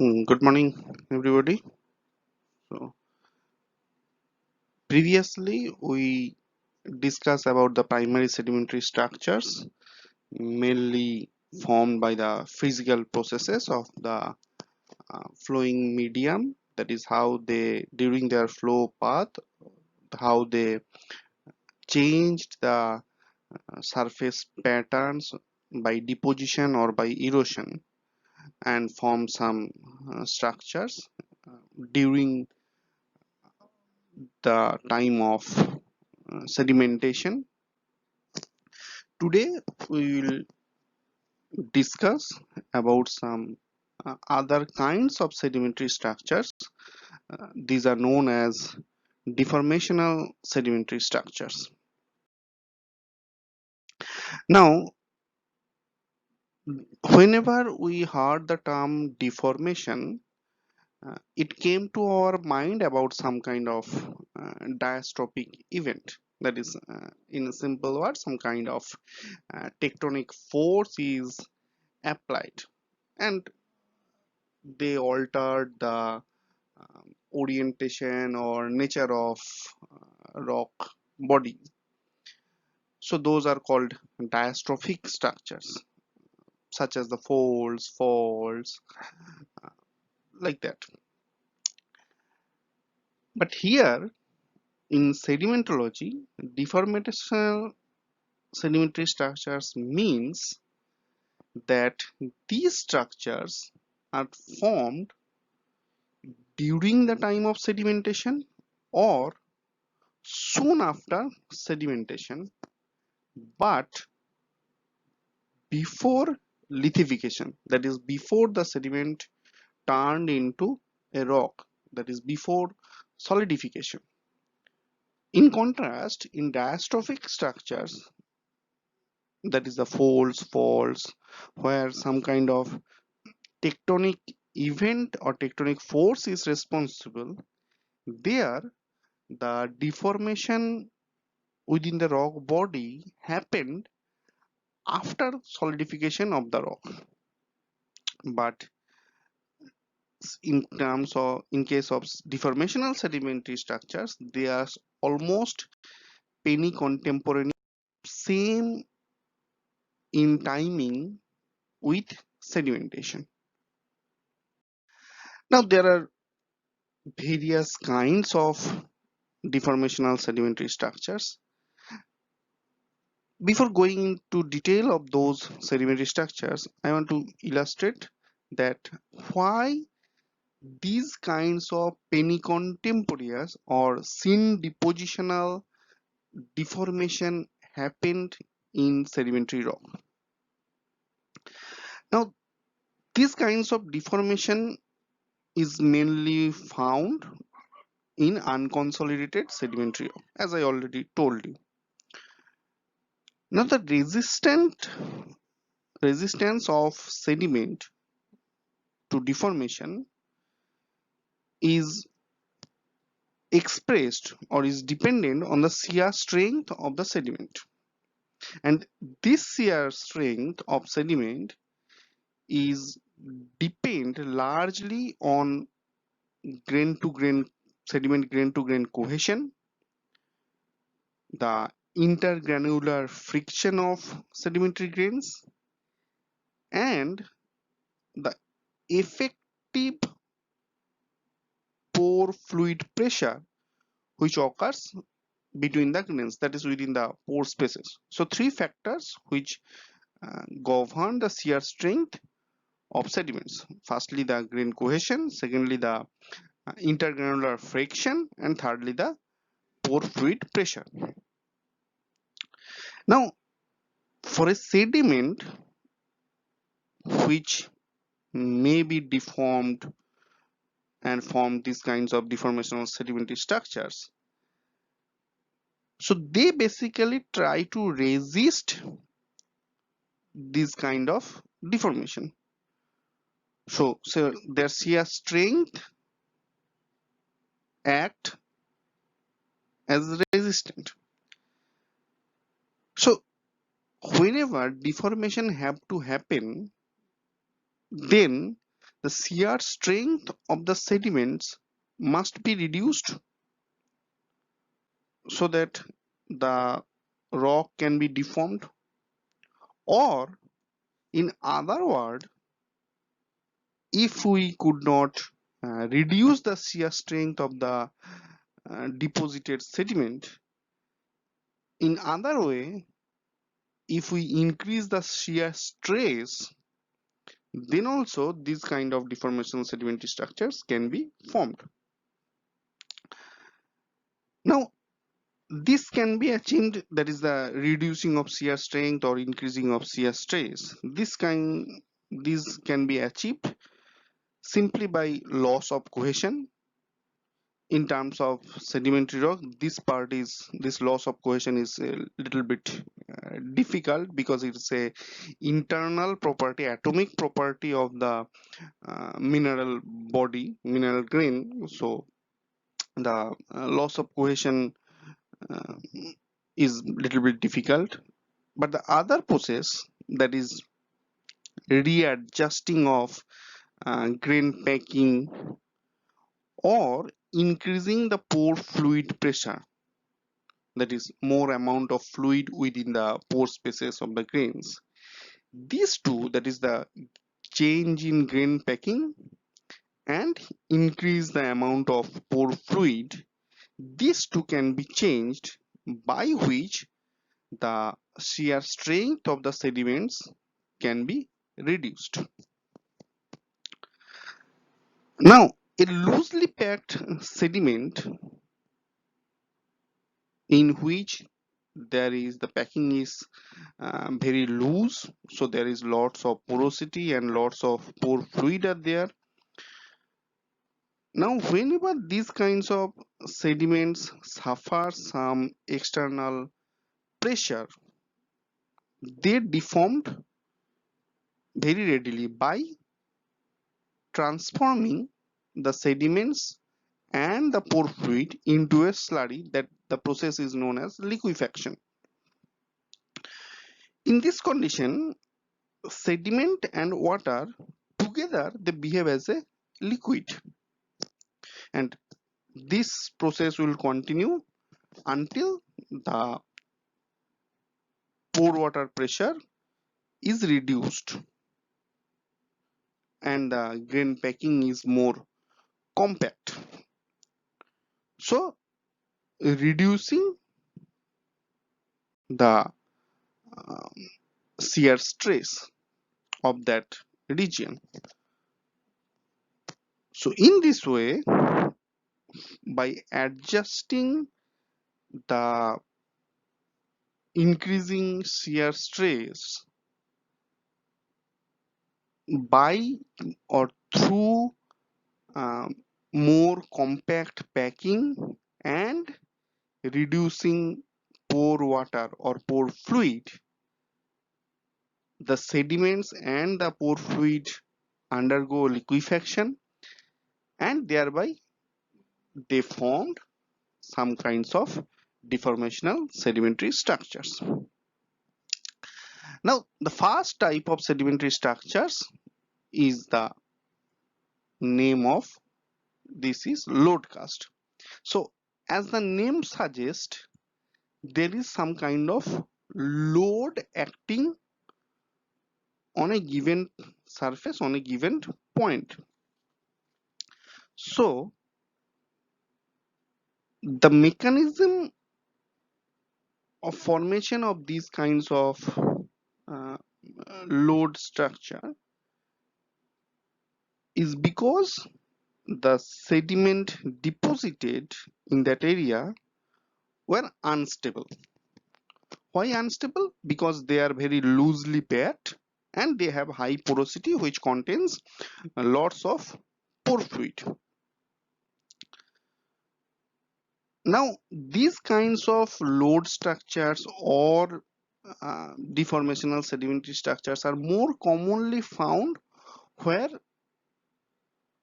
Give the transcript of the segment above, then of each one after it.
Good morning, everybody. So previously we discussed about the primary sedimentary structures, mainly formed by the physical processes of the flowing medium. That is how they, during their flow path, how they changed the surface patterns by deposition or by erosion and form some structures during the time of sedimentation. Today we will discuss about some other kinds of sedimentary structures. These are known as deformational sedimentary structures. Now, whenever we heard the term deformation, it came to our mind about some kind of diastrophic event. That is, in a simple word, some kind of tectonic force is applied and they altered the orientation or nature of rock body. So those are called diastrophic structures, such as the folds, faults, like that. But here in sedimentology, deformational sedimentary structures means that these structures are formed during the time of sedimentation or soon after sedimentation, but before lithification, that is before the sediment turned into a rock, that is before solidification. In contrast, in diastrophic structures, that is the folds, faults, where some kind of tectonic event or tectonic force is responsible, there the deformation within the rock body happened after solidification of the rock. But in case of deformational sedimentary structures, they are almost penny contemporaneous, same in timing with sedimentation. Now there are various kinds of deformational sedimentary structures. Before going into detail of those sedimentary structures, I want to illustrate that why these kinds of penny contemporaneous or syn depositional deformation happened in sedimentary rock. Now, these kinds of deformation is mainly found in unconsolidated sedimentary rock, as I already told you. Now, the resistance of sediment to deformation is expressed or is dependent on the shear strength of the sediment, and this shear strength of sediment is depend largely on grain to grain sediment grain to grain cohesion, the intergranular friction of sedimentary grains, and the effective pore fluid pressure which occurs between the grains, that is within the pore spaces. So three factors which govern the shear strength of sediments. Firstly, the grain cohesion, secondly, the intergranular friction, and thirdly, the pore fluid pressure. Now, for a sediment which may be deformed and form these kinds of deformational sedimentary structures, so they basically try to resist this kind of deformation. So their shear strength act as resistant. So whenever deformation have to happen, then the shear strength of the sediments must be reduced so that the rock can be deformed, or in other words, if we could not reduce the shear strength of the deposited sediment, in other way, if we increase the shear stress, then also these kind of deformational sedimentary structures can be formed. Now, this can be achieved, that is the reducing of shear strength or increasing of shear stress. This can be achieved simply by loss of cohesion. In terms of sedimentary rock, this loss of cohesion is a little bit difficult because it's a internal property, atomic property of the mineral body, mineral grain. So the loss of cohesion uh, is little bit difficult. But the other process, that is readjusting of grain packing or increasing the pore fluid pressure, that is more amount of fluid within the pore spaces of the grains. These two, that is the change in grain packing and increase the amount of pore fluid, these two can be changed, by which the shear strength of the sediments can be reduced. Now, a loosely packed sediment in which the packing is very loose, so there is lots of porosity and lots of pore fluid are there. Now, whenever these kinds of sediments suffer some external pressure, they deformed very readily by transforming the sediments and the pore fluid into a slurry. That the process is known as liquefaction. In this condition, sediment and water together they behave as a liquid, and this process will continue until the pore water pressure is reduced and the grain packing is more compact, so reducing the um, shear stress of that region. So in this way, by adjusting the increasing shear stress by or through um, more compact packing and reducing pore water or pore fluid, the sediments and the pore fluid undergo liquefaction, and thereby they formed some kinds of deformational sedimentary structures. Now, the first type of sedimentary structures is the name of this is load cast. So, as the name suggests, there is some kind of load acting on a given surface, on a given point. So, the mechanism of formation of these kinds of uh, load structure is because the sediment deposited in that area were unstable. Why unstable? Because they are very loosely packed and they have high porosity which contains lots of pore fluid. Now, these kinds of load structures or deformational sedimentary structures are more commonly found where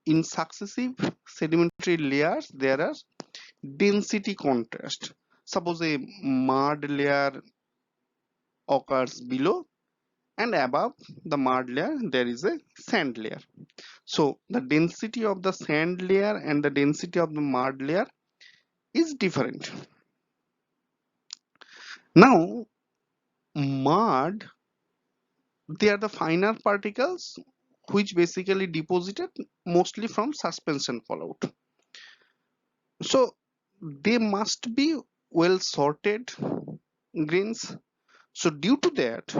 in successive sedimentary layers there are density contrast. Suppose a mud layer occurs below and above the mud layer there is a sand layer. So the density of the sand layer and the density of the mud layer is different. Now mud, they are the finer particles which basically deposited mostly from suspension fallout. So they must be well sorted grains. So due to that,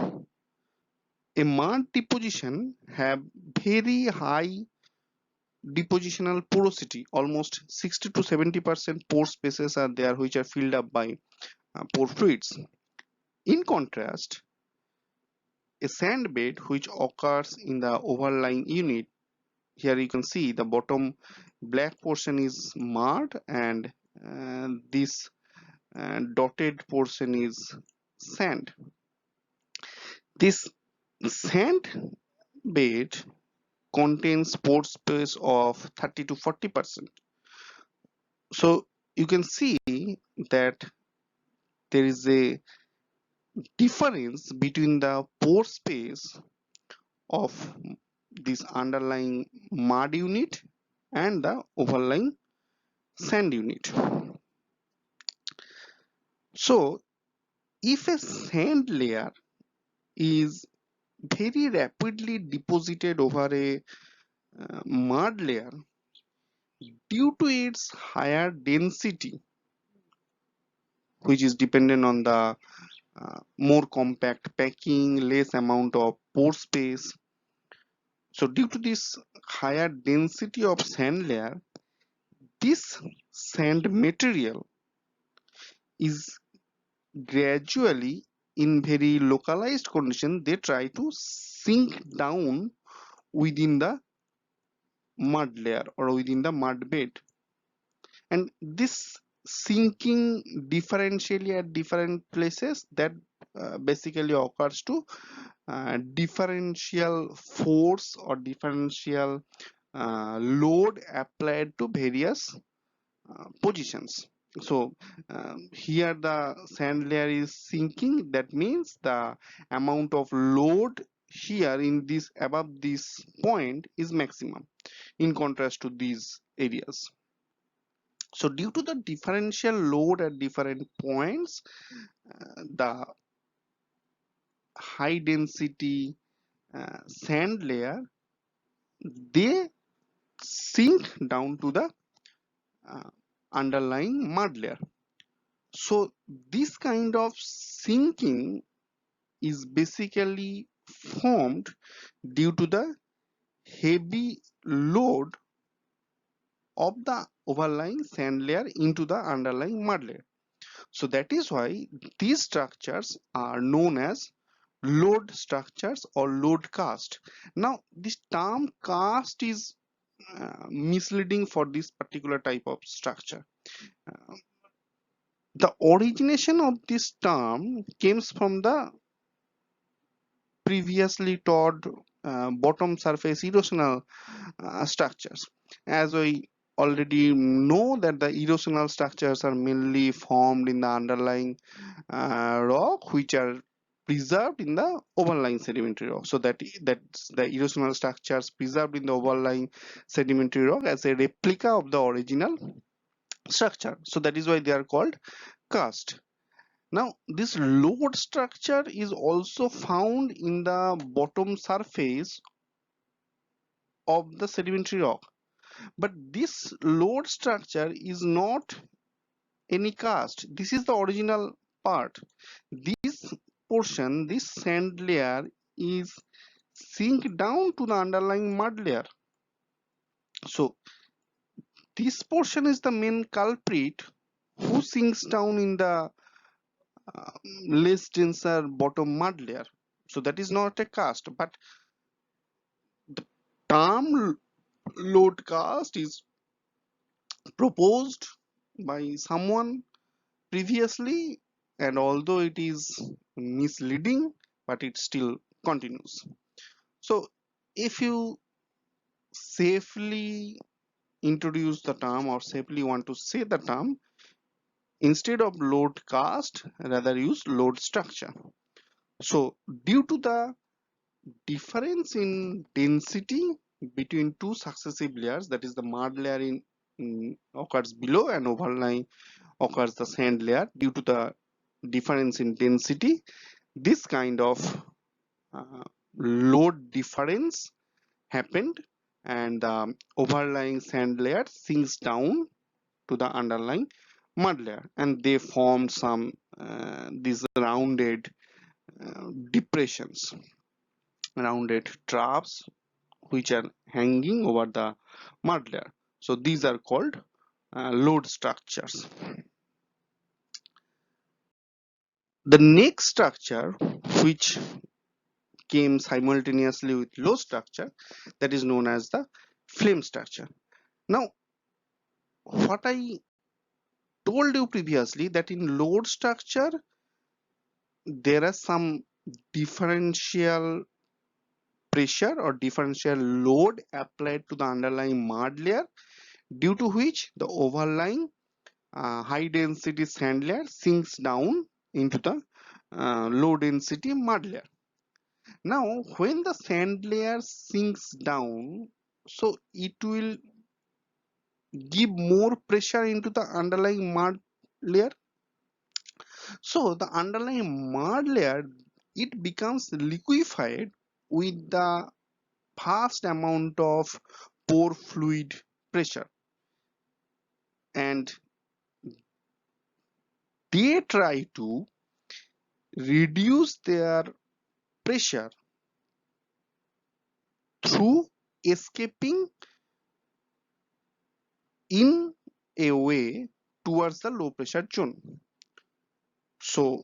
a mud deposition have very high depositional porosity. Almost 60 to 70% pore spaces are there which are filled up by pore fluids. In contrast, a sand bed which occurs in the overlying unit, here you can see the bottom black portion is mud and this dotted portion is sand. This sand bed contains pore space of 30 to 40%. So you can see that there is a difference between the pore space of this underlying mud unit and the overlying sand unit. So if a sand layer is very rapidly deposited over a mud layer due to its higher density, which is dependent on the more compact packing, less amount of pore space. So due to this higher density of sand layer, this sand material is gradually, in very localized condition, they try to sink down within the mud layer or within the mud bed, and this sinking differentially at different places, that basically occurs to differential force or differential load applied to various positions. So here the sand layer is sinking, that means the amount of load here in this above this point is maximum in contrast to these areas. So due to the differential load at different points, the high density sand layer, they sink down to the uh, underlying mud layer. So this kind of sinking is basically formed due to the heavy load of the overlying sand layer into the underlying mud layer. So that is why these structures are known as load structures or load cast. Now this term cast is misleading for this particular type of structure. Uh, the origination of this term comes from the previously taught bottom surface erosional structures. As we already know that the erosional structures are mainly formed in the underlying rock which are preserved in the overlying sedimentary rock. So that's the erosional structures preserved in the overlying sedimentary rock as a replica of the original structure. So that is why they are called cast. Now this load structure is also found in the bottom surface of the sedimentary rock, but this load structure is not any cast. This is the original part. This portion, this sand layer, is sink down to the underlying mud layer. So this portion is the main culprit who sinks down in the uh, less denser bottom mud layer. So that is not a cast, but the term load cast is proposed by someone previously, and although it is misleading, but it still continues. So if you safely introduce the term or safely want to say the term, instead of load cast rather use load structure. So due to the difference in density between two successive layers, that is the mud layer occurs below and overlying occurs the sand layer. Due to the difference in density, this kind of load difference happened, and the overlying sand layer sinks down to the underlying mud layer, and they form some these rounded depressions, rounded troughs which are hanging over the mud layer. So these are called load structures. The next structure which came simultaneously with load structure, that is known as the flame structure. Now, what I told you previously, that in load structure there are some differential pressure or differential load applied to the underlying mud layer, due to which the overlying high density sand layer sinks down into the low density mud layer. Now, when the sand layer sinks down, so it will give more pressure into the underlying mud layer. So the underlying mud layer, it becomes liquefied with the vast amount of pore fluid pressure, and they try to reduce their pressure through escaping in a way towards the low pressure zone. So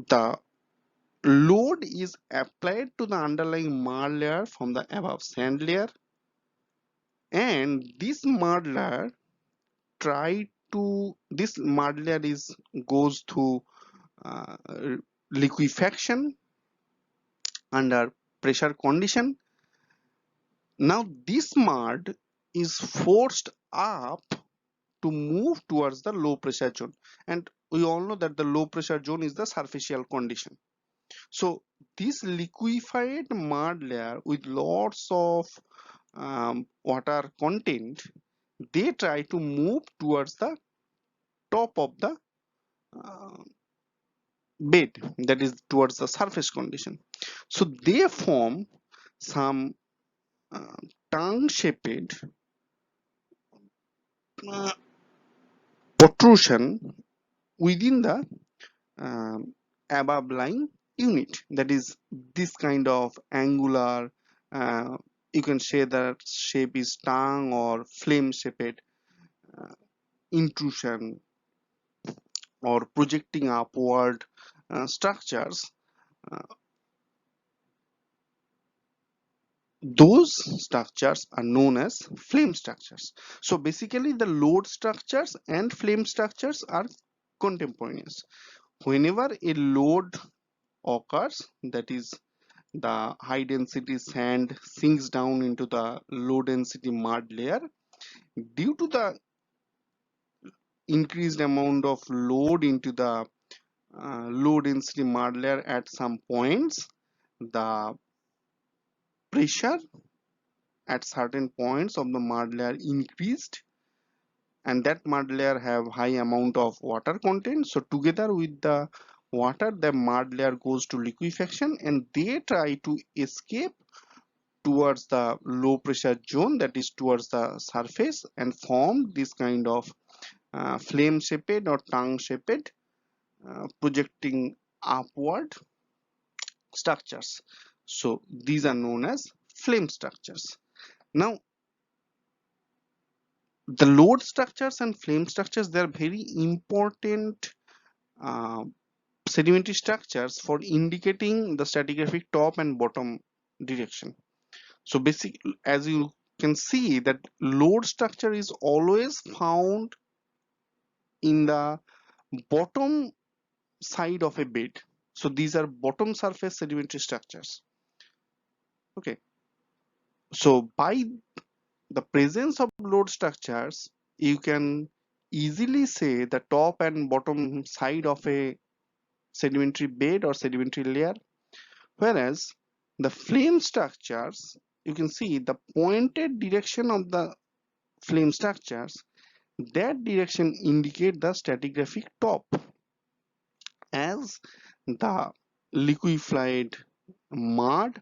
the load is applied to the underlying mud layer from the above sand layer, and this mud layer this mud layer goes through uh, liquefaction under pressure condition. Now this mud is forced up to move towards the low pressure zone, and we all know that the low pressure zone is the superficial condition. So this liquefied mud layer with lots of water content, they try to move towards the top of the uh, bed, that is towards the surface condition. So they form some uh, tongue shaped uh, protrusion within the um, above lying unit, that is this kind of angular, uh, you can say that shape is tongue or flame shaped uh, intrusion or projecting upward structures. uh, those structures are known as flame structures. So basically the load structures and flame structures are contemporaneous. Whenever a load occurs, that is the high density sand sinks down into the low density mud layer, due to the increased amount of load into the low density mud layer, at some points the pressure at certain points of the mud layer increased, and that mud layer have high amount of water content. So together with the water, the mud layer goes to liquefaction, and they try to escape towards the low pressure zone, that is towards the surface, and form this kind of flame shaped or tongue shaped projecting upward structures. So these are known as flame structures. Now the load structures and flame structures, they are very important uh, sedimentary structures for indicating the stratigraphic top and bottom direction. So basically, as you can see, that load structure is always found in the bottom side of a bed. So these are bottom surface sedimentary structures. Okay. So by the presence of load structures, you can easily say the top and bottom side of a sedimentary bed or sedimentary layer Whereas the flame structures, you can see the pointed direction of the flame structures, that direction indicate the stratigraphic top, as the liquefied mud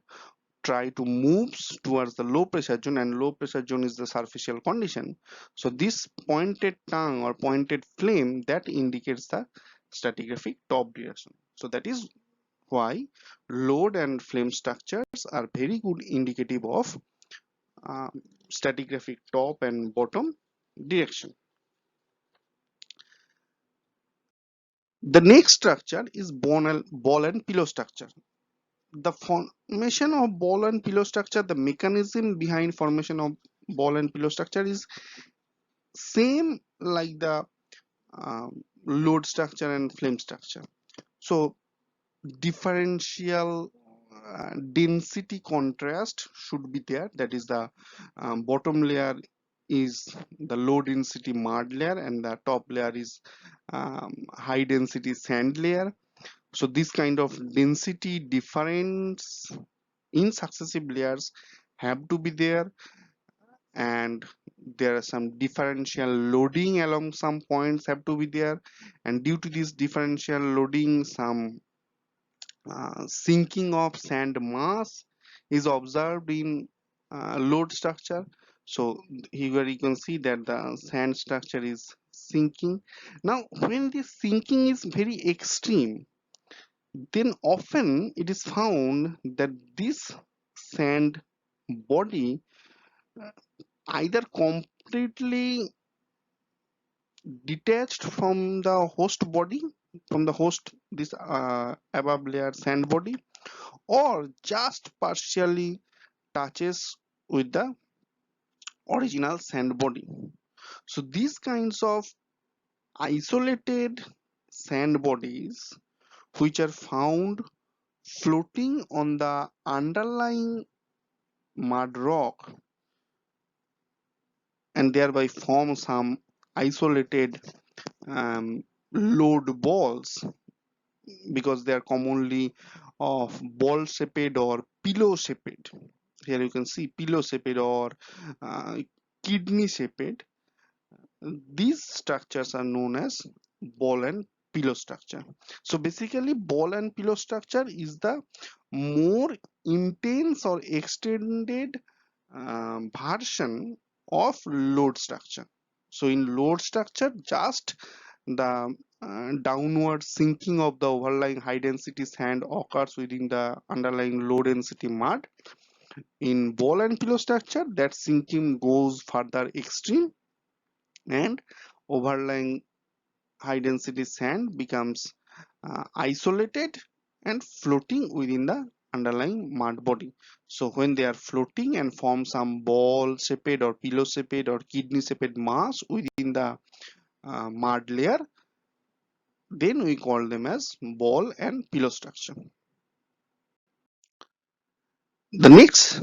try to move towards the low pressure zone, and low pressure zone is the superficial condition. So this pointed tongue or pointed flame, that indicates the stratigraphic top direction. So that is why load and flame structures are very good indicative of uh, stratigraphic top and bottom direction. The next structure is ball and pillow structure. The formation of ball and pillow structure, the mechanism behind formation of ball and pillow structure is same like the load structure and flame structure. So differential density contrast should be there. That is, the bottom layer is the low density mud layer and the top layer is high density sand layer. So this kind of density difference in successive layers have to be there, and there are some differential loading along some points have to be there, and due to this differential loading, some sinking of sand mass is observed in load structure. So here you can see that the sand structure is sinking. Now when this sinking is very extreme, then often it is found that this sand body either completely detached from the host body, from the host, this above layer sand body, or just partially touches with the original sand body. So these kinds of isolated sand bodies which are found floating on the underlying mud rock and thereby form some isolated load balls, because they are commonly of ball shaped or pillow shaped. Here you can see pillow shaped or uh, kidney shaped. These structures are known as ball and pillow structure. So basically ball and pillow structure is the more intense or extended version of load structure. So in load structure, just the downward sinking of the overlying high density sand occurs within the underlying low density mud. In ball and pillow structure, that sinking goes further extreme, and overlying high density sand becomes isolated and floating within the underlying mud body. So when they are floating and form some ball shaped or pillow shaped or kidney shaped mass within the mud layer, then we call them as ball and pillow structure. The next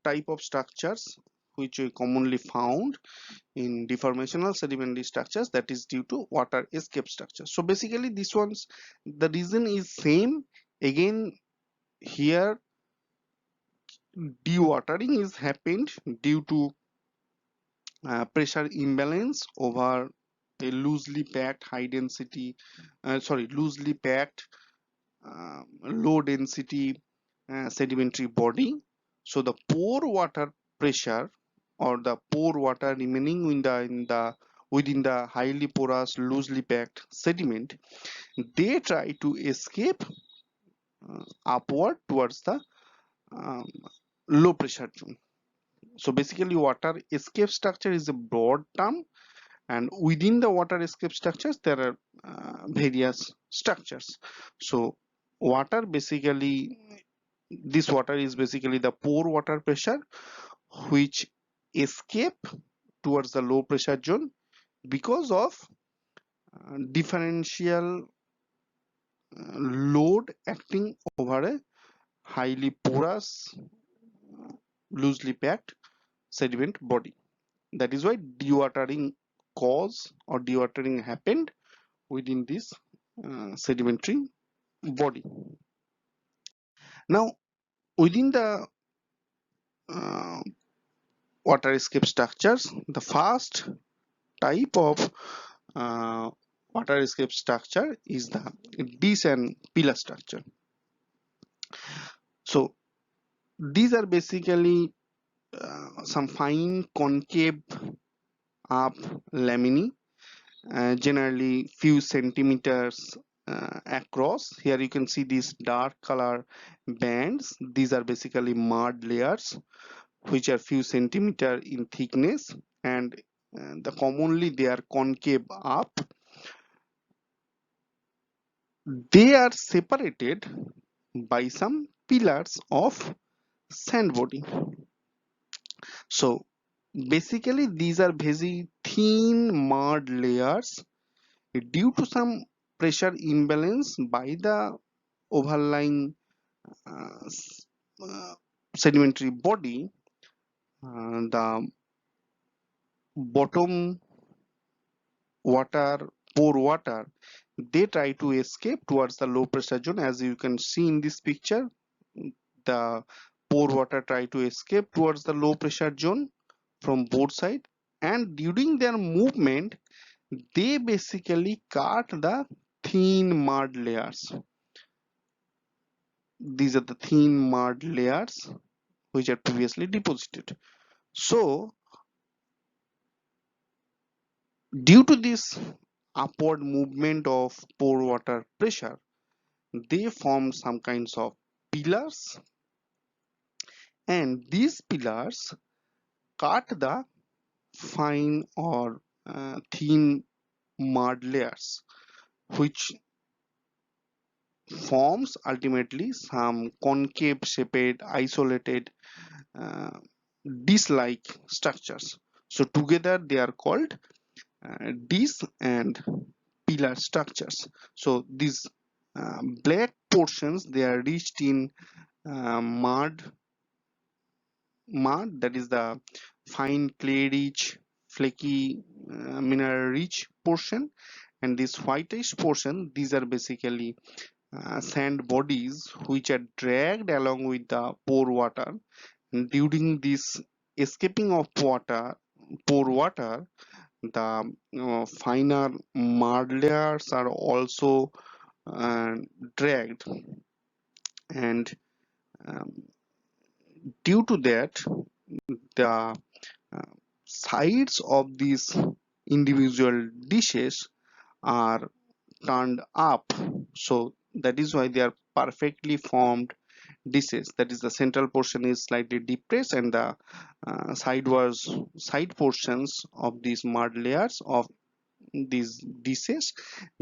type of structures which we commonly found in deformational sedimentary structures, that is due to water escape structure. So basically this one's, the reason is same. Again, here dewatering is happened due to pressure imbalance over a loosely packed loosely packed low density sedimentary body. So the pore water pressure or the pore water remaining within the highly porous loosely packed sediment, they try to escape upward towards the um, low pressure zone. So basically water escape structure is a broad term, and within the water escape structures there are various structures. So water basically, this water is basically the pore water pressure which escape towards the low pressure zone because of differential load acting over a highly porous loosely packed sediment body. That is why dewatering cause or dewatering happened within this sedimentary body. Now, within the uh, water escape structures, the first type of uh, water escape structure is the dish and pillar structure. So these are basically some fine concave up laminae, generally few centimeters across. Here you can see these dark color bands. These are basically mud layers which are few centimeter in thickness, and commonly they are concave up. They are separated by some pillars of sand body. So basically these are very thin mud layers due to some pressure imbalance by the overlying uh, s- uh, sedimentary body. The bottom water, pore water, they try to escape towards the low pressure zone. As you can see in this picture, the pore water try to escape towards the low pressure zone from both sides, and during their movement they basically cut the thin mud layers. These are the thin mud layers which are previously deposited. So due to this upward movement of pore water pressure, they form some kinds of pillars, and these pillars cut the fine or thin mud layers, which forms ultimately some concave shaped isolated uh, dish-like structures. So together they are called dish and pillar structures. So these black portions, they are rich in mud, that is the fine clay rich flaky mineral rich portion, and this whitish portion, these are basically sand bodies which are dragged along with the pore water. And during this escaping of pore water, the finer mud layers are also uh, dragged, and um, due to that the sides of these individual dishes are turned up. So that is why they are perfectly formed dishes. That is, the central portion is slightly depressed, and the side portions of these mud layers of these dishes,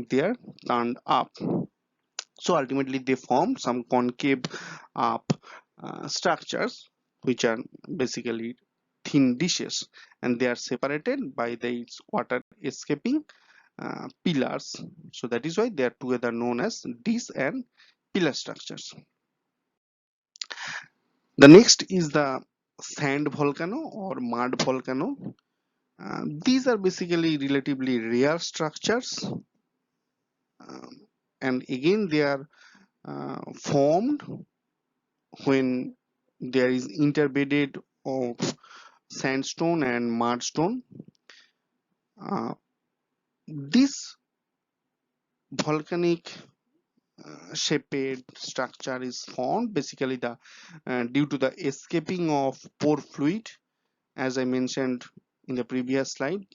they are turned up. So ultimately they form some concave up structures which are basically thin dishes, and they are separated by these water escaping pillars. So that is why they are together known as dish and pillar structures. The next is the sand volcano or mud volcano. These are basically relatively rare structures, and again they are formed when there is interbedded of sandstone and mudstone. This volcanic shaped structure is formed basically the due to the escaping of pore fluid, as I mentioned in the previous slide.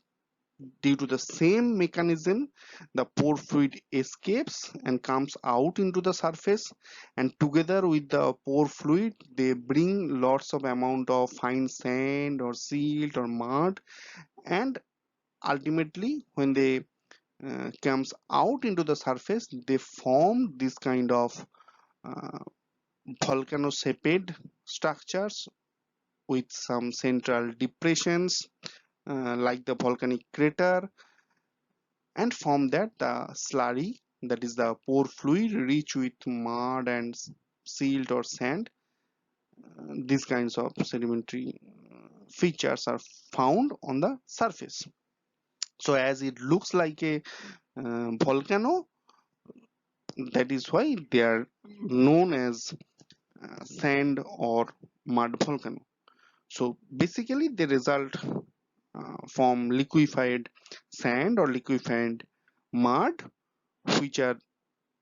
Due to the same mechanism, the pore fluid escapes and comes out into the surface, and together with the pore fluid they bring lots of amount of fine sand or silt or mud, and ultimately when they comes out into the surface, they form this kind of uh, volcano shaped structures with some central depressions like the volcanic crater, and from that the slurry, that is the pore fluid rich with mud and silt or sand, these kinds of sedimentary features are found on the surface. So as it looks like a volcano, that is why they are known as sand or mud volcano. So basically they result from liquefied sand or liquefied mud, which are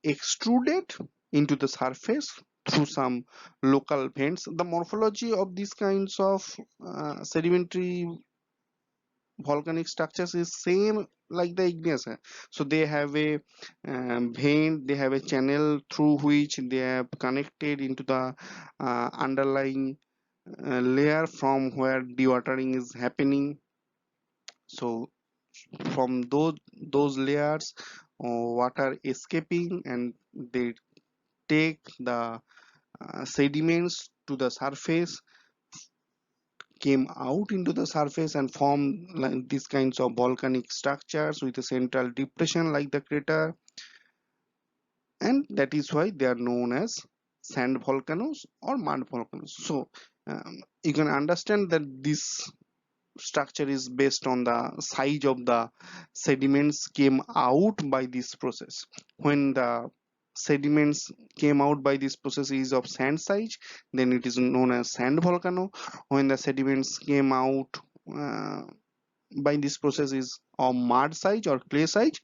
extruded into the surface through some local vents. The morphology of these kinds of sedimentary volcanic structures is same like the igneous. So they have a vein, they have a channel through which they have connected into the underlying layer from where dewatering is happening. So from those layers, water escaping, and they take the sediments to the surface, came out into the surface and formed like these kinds of volcanic structures with a central depression like the crater, and that is why they are known as sand volcanoes or mud volcanoes. So you can understand that this structure is based on the size of the sediments came out by this process. When the sediments came out by this process is of sand size, then it is known as sand volcano. When the sediments came out uh, by this process is of mud size or clay size,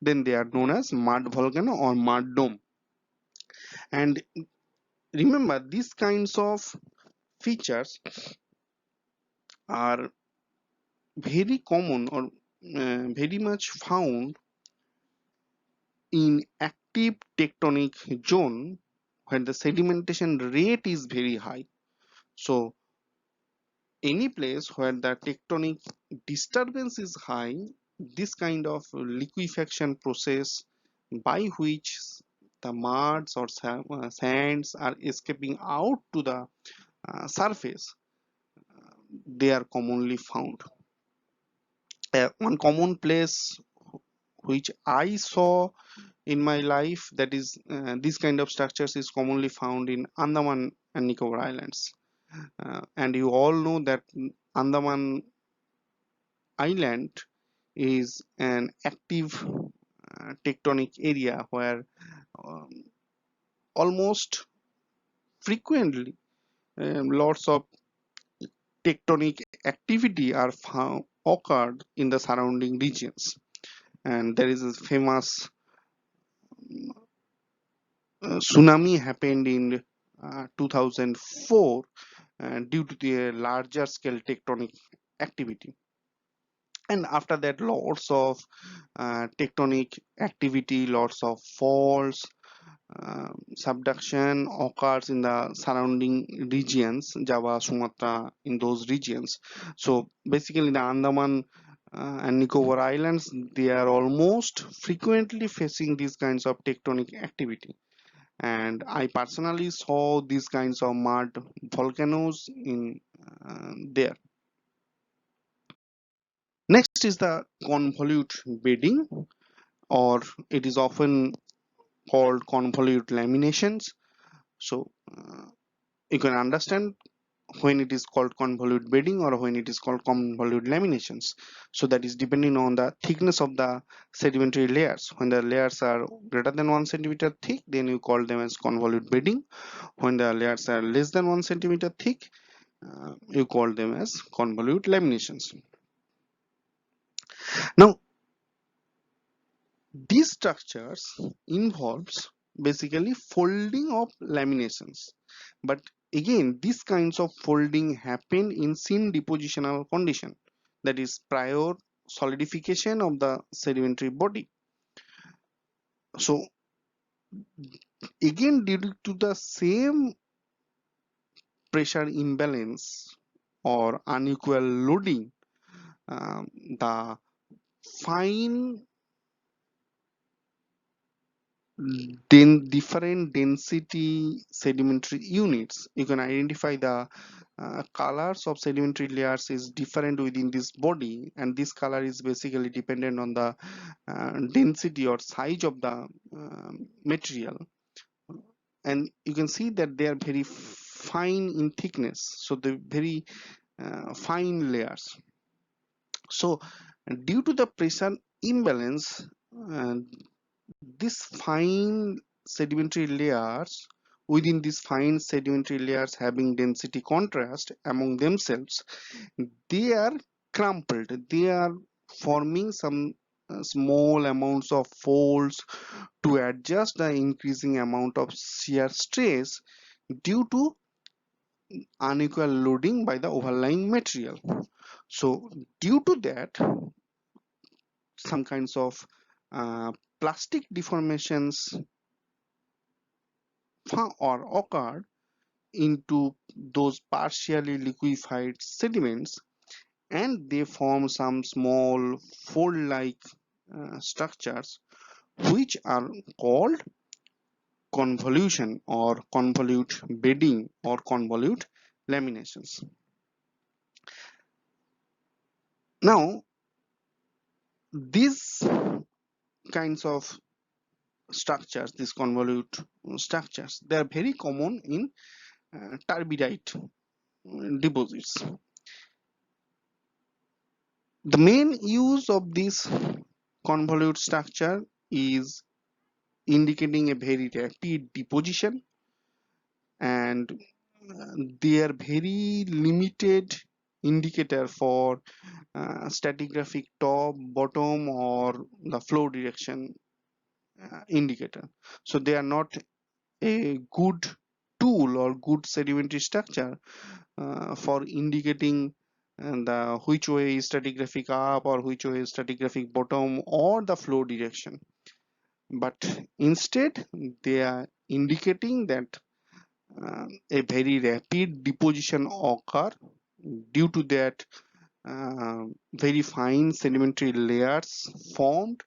then they are known as mud volcano or mud dome. And remember, these kinds of features are very common or very much found in active tectonic zone when the sedimentation rate is very high. So any place where the tectonic disturbance is high, this kind of liquefaction process by which the muds or sands are escaping out to the surface, they are commonly found. One common place which I saw in my life, that is this kind of structures is commonly found in Andaman and Nicobar Islands. And you all know that Andaman Island is an active tectonic area where um, almost frequently lots of tectonic activity are found occurred in the surrounding regions. And there is a famous tsunami happened in 2004 due to the larger scale tectonic activity. And after that, lots of tectonic activity, lots of faults, subduction occurs in the surrounding regions, Java, Sumatra, in those regions. So basically, the Andaman and Nicobar Islands, they are almost frequently facing these kinds of tectonic activity. And I personally saw these kinds of mud volcanoes in there. Next is the convolute bedding, or it is often called convolute laminations. So you can understand when it is called convolute bedding or when it is called convolute laminations. So that is depending on the thickness of the sedimentary layers. When the layers are greater than 1 centimeter thick, then you call them as convolute bedding. When the layers are less than 1 centimeter thick, you call them as convolute laminations. Now, these structures involves basically folding of laminations, but again these kinds of folding happen in seam depositional condition, that is prior solidification of the sedimentary body. So again, due to the same pressure imbalance or unequal loading, the fine different density sedimentary units, you can identify the colors of sedimentary layers is different within this body, and this color is basically dependent on the density or size of the material. And you can see that they are very fine in thickness, so the very fine layers. So due to the pressure imbalance, uh, these fine sedimentary layers within these fine sedimentary layers having density contrast among themselves, they are crumpled. They are forming some small amounts of folds to adjust the increasing amount of shear stress due to unequal loading by the overlying material. So due to that, some kinds of plastic deformations or occurred into those partially liquefied sediments, and they form some small fold-like structures which are called convolution or convolute bedding or convolute laminations. Now, these kinds of structures, these convolute structures, they are very common in turbidite deposits. The main use of this convolute structure is indicating a very rapid deposition, and they are very limited indicator for stratigraphic top, bottom, or the flow direction indicator. So they are not a good tool or good sedimentary structure for indicating the which way is stratigraphic up or which way is stratigraphic bottom or the flow direction, but instead they are indicating that a very rapid deposition occur due to that very fine sedimentary layers formed,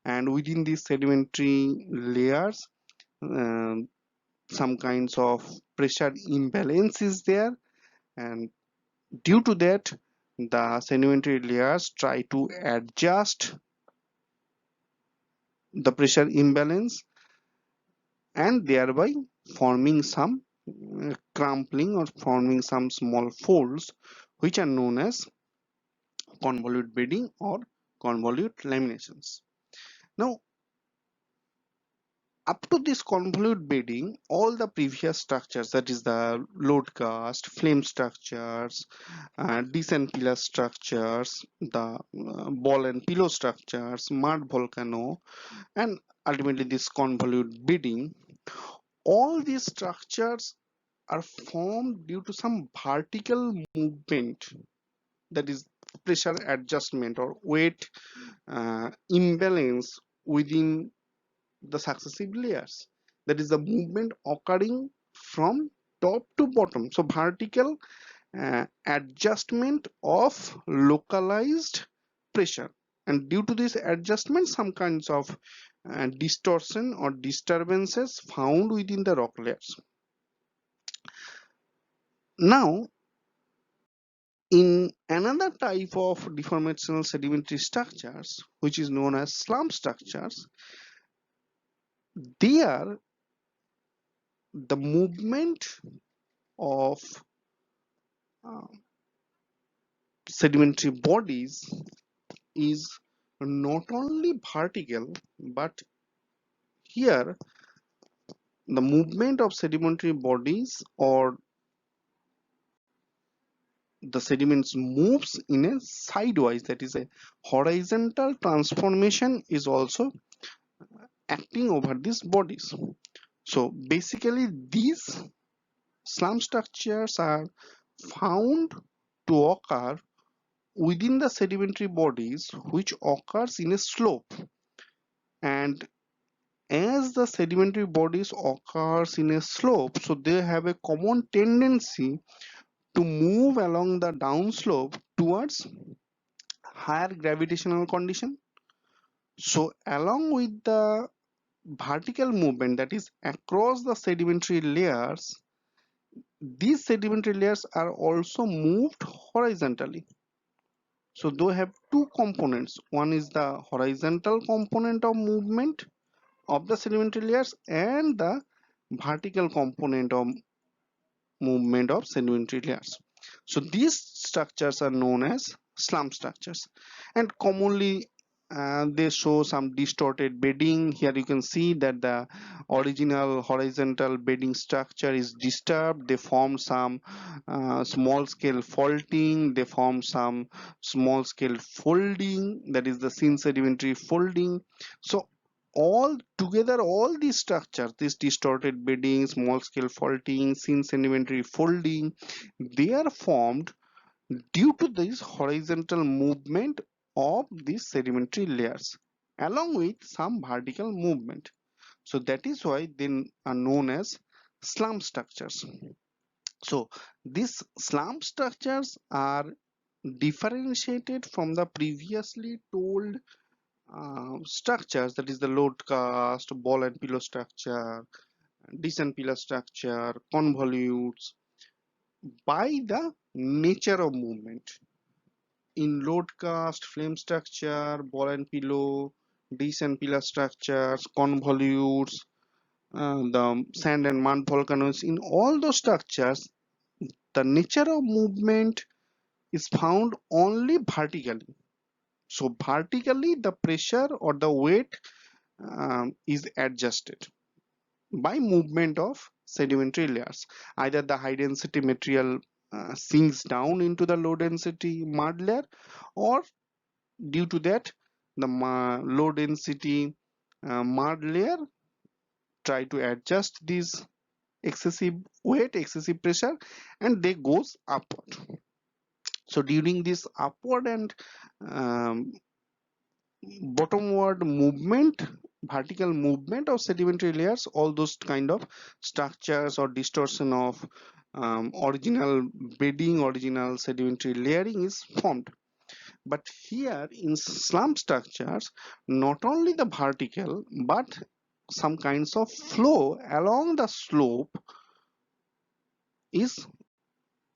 and within these sedimentary layers some kinds of pressure imbalance is there, and due to that the sedimentary layers try to adjust the pressure imbalance and thereby forming some crumpling or forming some small folds which are known as convolute bedding or convolute laminations. Now, up to this convolute bedding, all the previous structures, that is the load cast, flame structures, descent pillar structures, the ball and pillow structures, mud volcano, and ultimately this convolute bedding, all these structures are formed due to some vertical movement, that is pressure adjustment or weight imbalance within the successive layers, that is the movement occurring from top to bottom. So vertical adjustment of localized pressure, and due to this adjustment some kinds of distortion or disturbances found within the rock layers. Now, in another type of deformational sedimentary structures, which is known as slum structures, there the movement of uh, sedimentary bodies is not only vertical, but here the movement of sedimentary bodies or the sediments moves in a sidewise, that is a horizontal transformation is also acting over these bodies. So basically these slum structures are found to occur within the sedimentary bodies which occurs in a slope, and as the sedimentary bodies occurs in a slope, so they have a common tendency to move along the downslope towards higher gravitational condition. So along with the vertical movement, that is across the sedimentary layers, these sedimentary layers are also moved horizontally. So they have two components. One is the horizontal component of movement of the sedimentary layers and the vertical component of movement of sedimentary layers. So these structures are known as slum structures, and commonly they show some distorted bedding. Here you can see that the original horizontal bedding structure is disturbed. They form some small scale faulting, they form some small scale folding, that is the thin sedimentary folding. So all together, all these structures, this distorted bedding, small scale faulting, thin sedimentary folding, they are formed due to this horizontal movement of these sedimentary layers along with some vertical movement. So that is why they are known as slum structures. So these slum structures are differentiated from the previously told structures, that is the load cast, ball and pillow structure, descent pillar structure, convolutes, by the nature of movement. In load cast, flame structure, ball and pillow, descent pillar structures, convolutes, the sand and mud volcanoes, in all those structures, the nature of movement is found only vertically. So vertically, the pressure or the weight is adjusted by movement of sedimentary layers. Either the high density material sinks down into the low density mud layer, or due to that the low density mud layer try to adjust this excessive weight, excessive pressure, and they goes upward. So during this upward and um, bottomward movement, vertical movement of sedimentary layers, all those kind of structures or distortion of original bedding, original sedimentary layering is formed. But here in slum structures, not only the vertical but some kinds of flow along the slope is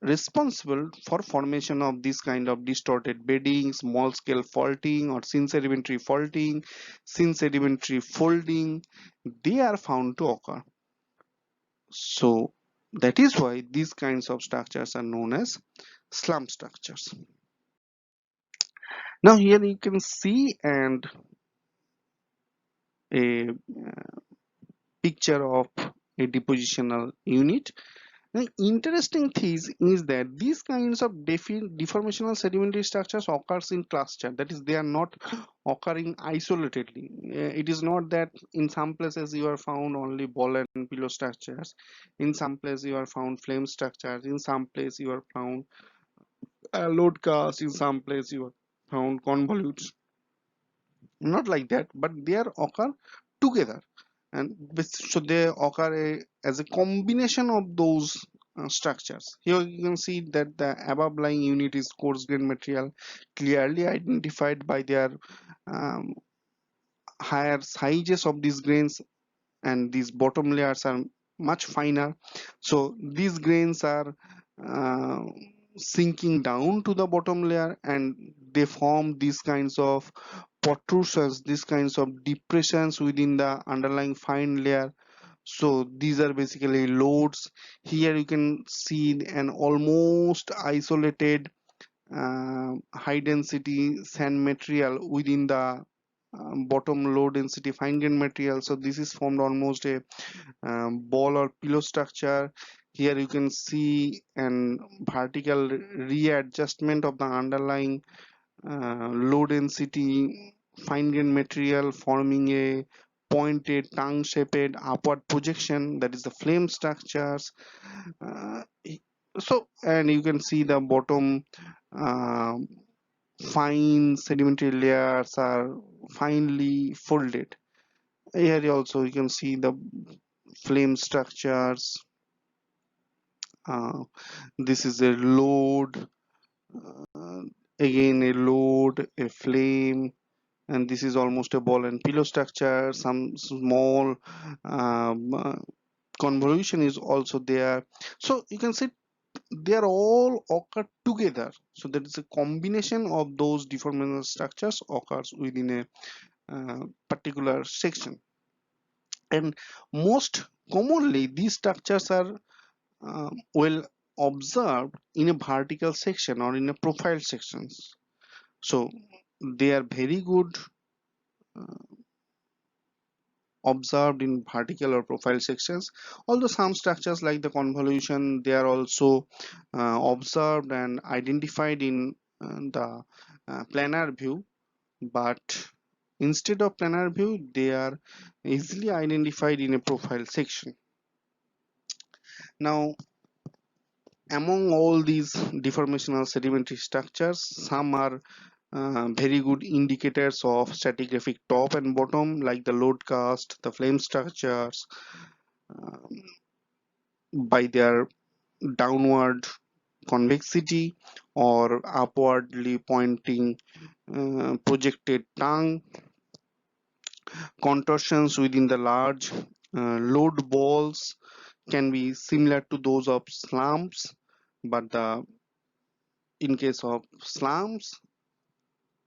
responsible for formation of this kind of distorted bedding, small scale faulting or thin sedimentary faulting, thin sedimentary folding. They are found to occur. So that is why these kinds of structures are known as slum structures. Now here you can see and a picture of a depositional unit. The interesting thing is that these kinds of deformational sedimentary structures occurs in cluster. That is, they are not occurring isolatedly. It is not that in some places you are found only ball and pillow structures, in some places you are found flame structures, in some place you are found load cast, in some place you are found convolutes. Not like that, but they are occur together, and so they occur as a combination of those structures. Here you can see that the above lying unit is coarse grain material, clearly identified by their um, higher sizes of these grains, and these bottom layers are much finer. So these grains are uh, sinking down to the bottom layer, and they form these kinds of protrusions, these kinds of depressions within the underlying fine layer. So these are basically loads. Here you can see an almost isolated high density sand material within the bottom low density fine grain material. So this is formed almost a ball or pillow structure. Here you can see an vertical readjustment of the underlying low density fine grain material, forming a pointed tongue shaped upward projection, that is the flame structures. uh, so and you can see the bottom uh, fine sedimentary layers are finely folded. Here also you can see the flame structures. uh, this is a load, uh, again a load, a flame, and this is almost a ball and pillow structure. Some small um, uh, convolution is also there. So you can see they are all occur together. So that is a combination of those deformational structures occurs within a particular section. And most commonly these structures are well observed in a vertical section or in a profile sections. So they are very good observed in vertical or profile sections, although some structures like the convolution, they are also observed and identified in the planar view, but instead of planar view they are easily identified in a profile section. Now, among all these deformational sedimentary structures, some are very good indicators of stratigraphic top and bottom, like the load cast, the flame structures, um, by their downward convexity or upwardly pointing projected tongue. Contortions within the large load balls can be similar to those of slumps, but in case of slumps,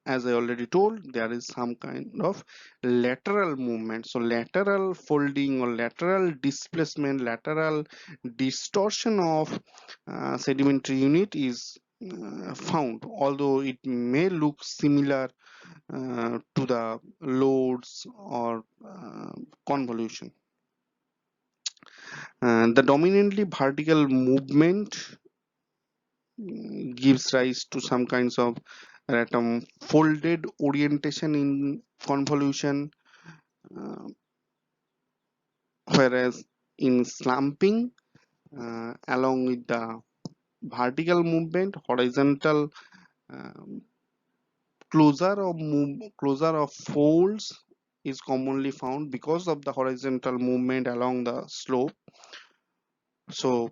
as I already told, there is some kind of lateral movement. So lateral folding or lateral displacement, lateral distortion of sedimentary unit is found, although it may look similar to the loads or convolution. The dominantly vertical movement gives rise to some kinds of atom folded orientation in convolution, uh, whereas in slumping, along with the vertical movement, horizontal um, closure of folds is commonly found because of the horizontal movement along the slope. So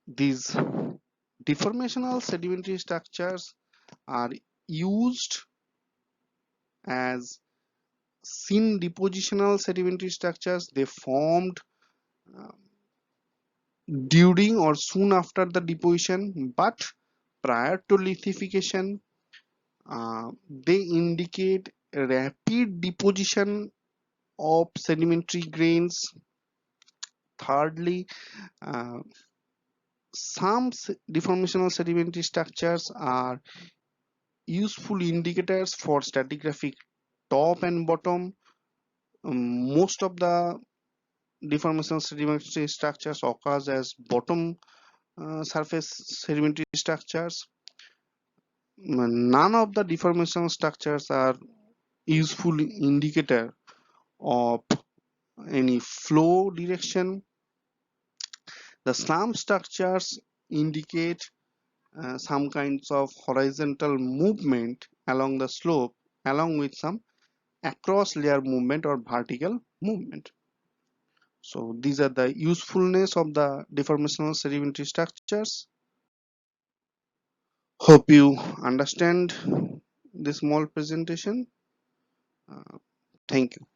these deformational sedimentary structures are used as syn depositional sedimentary structures. They formed uh, during or soon after the deposition, but prior to lithification, they indicate rapid deposition of sedimentary grains. Thirdly, uh, some deformational sedimentary structures are useful indicators for stratigraphic top and bottom. Most of the deformational sedimentary structures occurs as bottom surface sedimentary structures. None of the deformational structures are useful indicator of any flow direction. The slum structures indicate some kinds of horizontal movement along the slope, along with some across layer movement or vertical movement. So these are the usefulness of the deformational sedimentary structures. Hope you understand this small presentation. Uh, Thank you.